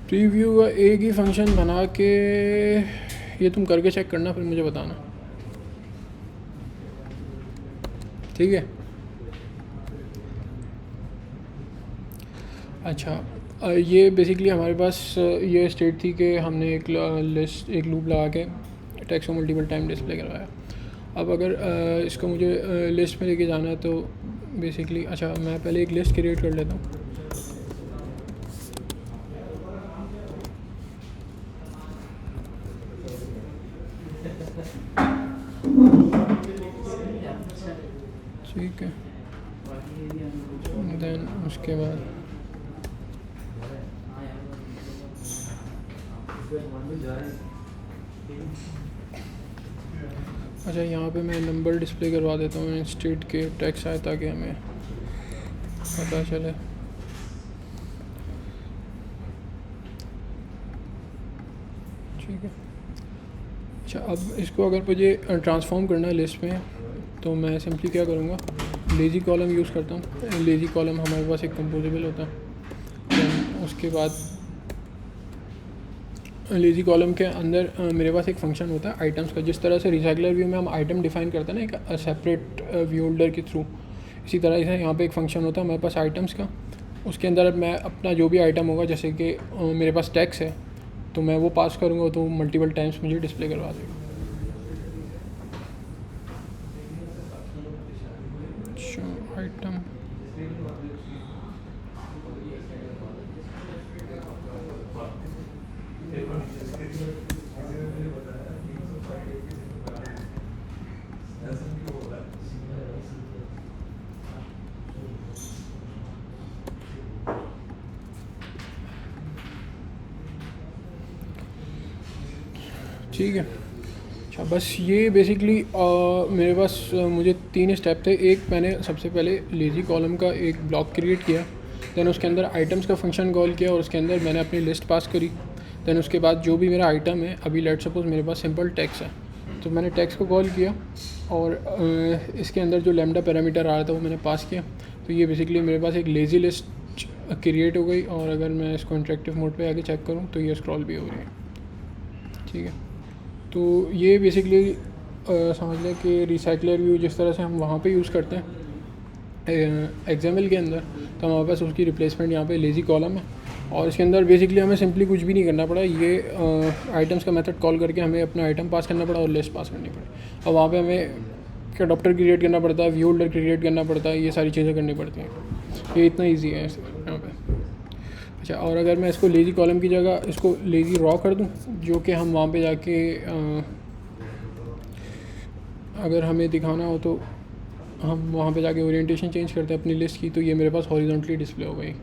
Preview का एक ही function बना के ये तुम करके चेक करना, फिर मुझे बताना, ठीक है। अच्छा, ये बेसिकली हमारे पास ये स्टेट थी कि हमने एक लूप लगा के टेक्स्ट को मल्टीपल टाइम डिस्प्ले करवाया। अब अगर इसको मुझे लिस्ट में लेके जाना है तो बेसिकली, अच्छा मैं पहले एक लिस्ट क्रिएट कर लेता हूँ। ठीक है, देन उसके बाद अच्छा यहाँ पे मैं नंबर डिस्प्ले करवा देता हूँ इंस्टेड के टेक्स्ट आए ताकि हमें पता चले। ठीक है, अच्छा अब इसको अगर मुझे ट्रांसफॉर्म करना है लिस्ट में तो मैं सिंपली क्या करूँगा, लेज़ी कॉलम यूज़ करता हूँ। लेज़ी कॉलम हमारे पास एक कंपोजेबल होता है। उसके बाद लेज़ी कॉलम के अंदर मेरे पास एक फंक्शन होता है आइटम्स का। जिस तरह से रिसाइकलर व्यू में हम आइटम डिफ़ाइन करते हैं ना एक सेपरेट व्यू होल्डर के थ्रू, इसी तरह से यहाँ पे एक फ़ंक्शन होता है हमारे पास आइटम्स का। उसके अंदर मैं अपना जो भी आइटम होगा, जैसे कि मेरे पास टैक्स है तो मैं वो पास करूँगा तो मल्टीपल टाइम्स मुझे डिस्प्ले करवा देगा। अच्छा, आइटम ठीक है। अच्छा बस ये बेसिकली मेरे पास मुझे 3 स्टेप थे। एक मैंने सबसे पहले लेज़ी कॉलम का एक ब्लॉक क्रिएट किया, दैन उसके अंदर आइटम्स का फंक्शन कॉल किया और उसके अंदर मैंने अपनी लिस्ट पास करी। दैन उसके बाद जो भी मेरा आइटम है, अभी लेट सपोज मेरे पास सिंपल टेक्स्ट है तो मैंने टेक्स्ट को कॉल किया और इसके अंदर जो लैम्डा पैरामीटर आ रहा था वो मैंने पास किया। तो ये बेसिकली मेरे पास एक लेज़ी लिस्ट क्रिएट हो गई। और अगर मैं इसको इंटरेक्टिव मोड पे आके चेक करूँ तो ये स्क्रॉल भी हो रही है। ठीक है, तो ये बेसिकली समझ लें कि रिसाइकलर व्यू जिस तरह से हम वहाँ पे यूज़ करते हैं एक्सएमएल के अंदर, तो हमारे पास उसकी रिप्लेसमेंट यहाँ पे लेज़ी कॉलम है। और इसके अंदर बेसिकली हमें सिंपली कुछ भी नहीं करना पड़ा, ये आइटम्स का मेथड कॉल करके हमें अपना आइटम पास करना पड़ा और लिस्ट पास करनी पड़ी। और वहाँ पे हमें अडॉप्टर क्रिएट करना पड़ता है, व्यू होल्डर क्रिएट करना पड़ता है, ये सारी चीज़ें करनी पड़ती हैं। ये इतना ईजी है यहाँ पे। अच्छा, और अगर मैं इसको लेज़ी कॉलम की जगह इसको लेज़ी रॉ कर दूँ, जो कि हम वहाँ पे जाके अगर हमें दिखाना हो तो हम वहाँ पे जाके ओरिएंटेशन चेंज करते हैं अपनी लिस्ट की, तो ये मेरे पास हॉरिजॉन्टली डिस्प्ले हो गई।